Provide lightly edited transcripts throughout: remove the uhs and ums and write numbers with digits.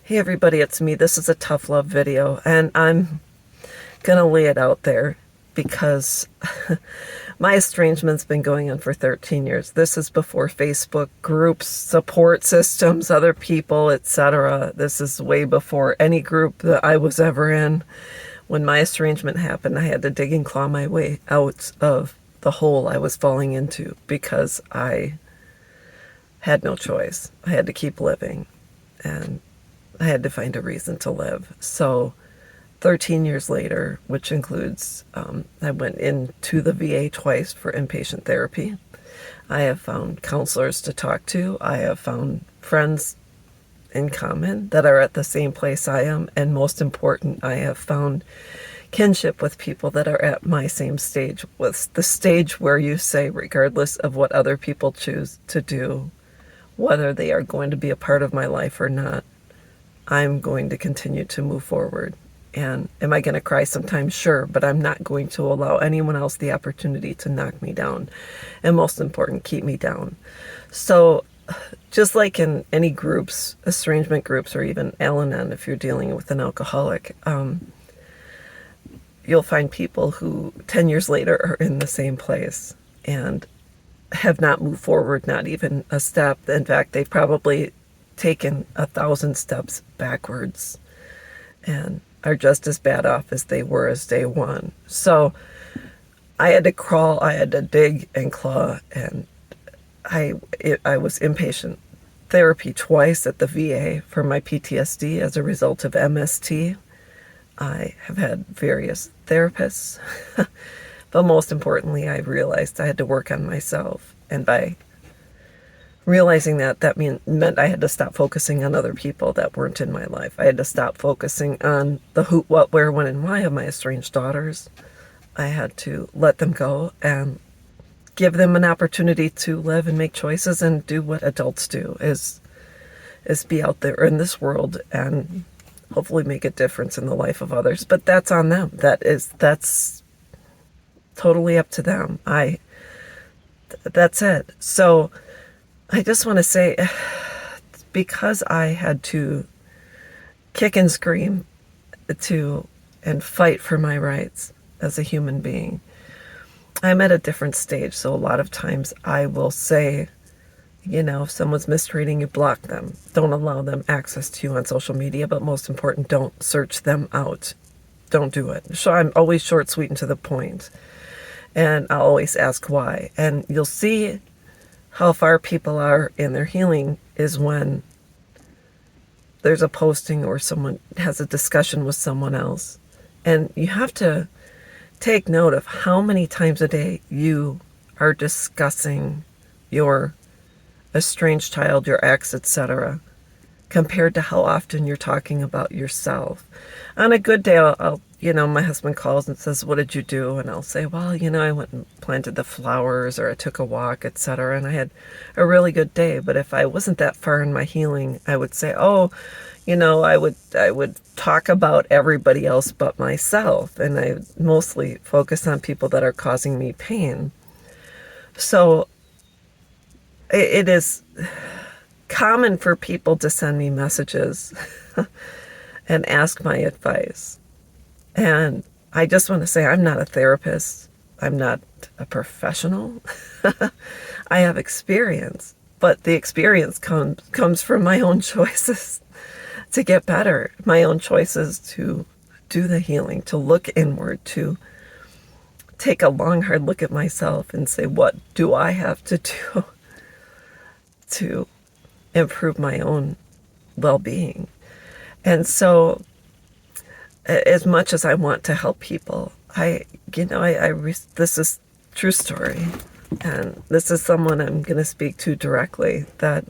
Hey everybody, it's me. This is a tough love video, and I'm gonna lay it out there because my estrangement's been going on for 13 years. This is before Facebook groups, support systems, other people, etc. This is way before any group that I was ever in. When my estrangement happened, I had to dig and claw my way out of the hole I was falling into because I had no choice. I had to keep living, and I had to find a reason to live. So 13 years later, which includes, I went into the VA twice for inpatient therapy. I have found counselors to talk to. I have found friends in common that are at the same place I am. And most important, I have found kinship with people that are at my same stage, with the stage where you say, regardless of what other people choose to do, whether they are going to be a part of my life or not, I'm going to continue to move forward. And am I going to cry sometimes? Sure, but I'm not going to allow anyone else the opportunity to knock me down. And most important, keep me down. So just like in any groups, estrangement groups, or even Al-Anon, if you're dealing with an alcoholic, you'll find people who 10 years later are in the same place and have not moved forward, not even a step. In fact, they've probably taken 1,000 steps backwards and are just as bad off as they were as day one. So I had to crawl, I had to dig and claw, and I was inpatient therapy twice at the VA for my PTSD as a result of MST. I have had various therapists, but most importantly, I realized I had to work on myself. And by realizing that meant I had to stop focusing on other people that weren't in my life. I had to stop focusing on the who, what, where, when, and why of my estranged daughters. I had to let them go and give them an opportunity to live and make choices and do what adults do, is be out there in this world and hopefully make a difference in the life of others. But that's on them. That's totally up to them. That's it. So I just want to say, because I had to kick and scream and fight for my rights as a human being, I'm at a different stage. So a lot of times I will say, if someone's mistreating you, block them. Don't allow them access to you on social media, but most important, don't search them out. Don't do it. So I'm always short, sweet, and to the point. And I'll always ask why. And you'll see how far people are in their healing is when there's a posting or someone has a discussion with someone else. And you have to take note of how many times a day you are discussing your estranged child, your ex, etc., compared to how often you're talking about yourself. On a good day, I'll my husband calls and says, "What did you do?" And I'll say, "Well, I went and planted the flowers, or I took a walk, etc." And I had a really good day. But if I wasn't that far in my healing, I would say, "Oh, I would talk about everybody else but myself." And I mostly focus on people that are causing me pain. So it is common for people to send me messages and ask my advice. And I just want to say, I'm not a therapist. I'm not a professional. I have experience, but the experience comes from my own choices to get better, my own choices to do the healing, to look inward, to take a long, hard look at myself and say, what do I have to do to improve my own well-being? And so as much as I want to help people, this is true story, and this is someone I'm going to speak to directly that,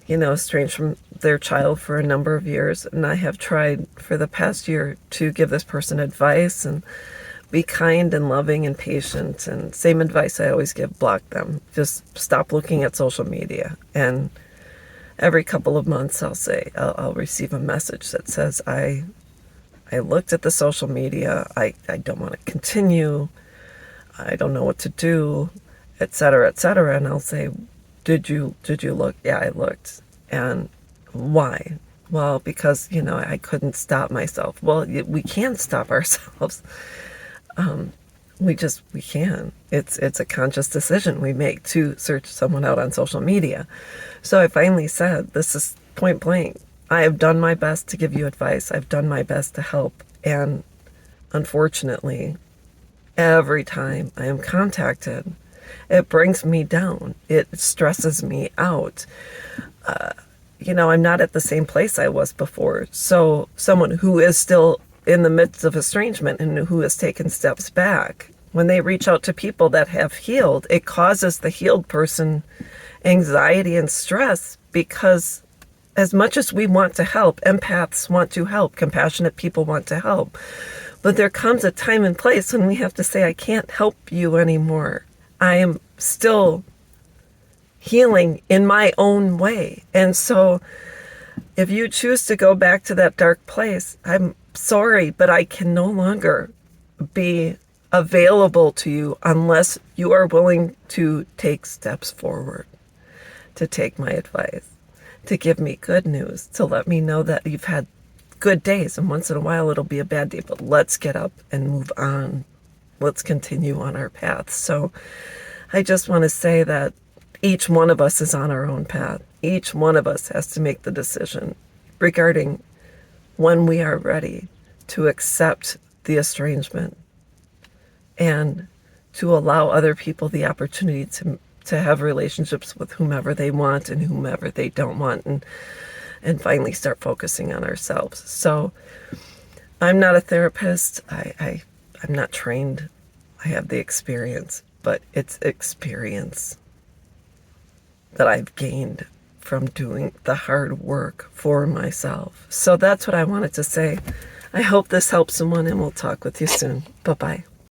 estranged from their child for a number of years, and I have tried for the past year to give this person advice and be kind and loving and patient, and same advice I always give: block them. Just stop looking at social media. And every couple of months I'll receive a message that says, I looked at the social media, I don't want to continue, I don't know what to do, etc., etc. And I'll say, did you look? Yeah, I looked. And why? Well, because, I couldn't stop myself. Well, we can stop ourselves. We can. It's a conscious decision we make to search someone out on social media. So I finally said, this is point blank. I have done my best to give you advice. I've done my best to help. And unfortunately, every time I am contacted, it brings me down. It stresses me out. I'm not at the same place I was before. So someone who is still in the midst of estrangement and who has taken steps back, when they reach out to people that have healed, it causes the healed person anxiety and stress, because as much as we want to help, empaths want to help, compassionate people want to help. But there comes a time and place when we have to say, I can't help you anymore. I am still healing in my own way. And so if you choose to go back to that dark place, I'm sorry, but I can no longer be available to you unless you are willing to take steps forward, to take my advice, to give me good news, to let me know that you've had good days, and once in a while it'll be a bad day, but let's get up and move on. Let's continue on our path. So I just want to say that each one of us is on our own path. Each one of us has to make the decision regarding when we are ready to accept the estrangement and to allow other people the opportunity to have relationships with whomever they want and whomever they don't want, and finally start focusing on ourselves. So I'm not a therapist. I'm not trained. I have the experience, but it's experience that I've gained from doing the hard work for myself. So that's what I wanted to say. I hope this helps someone, and we'll talk with you soon. Bye-bye.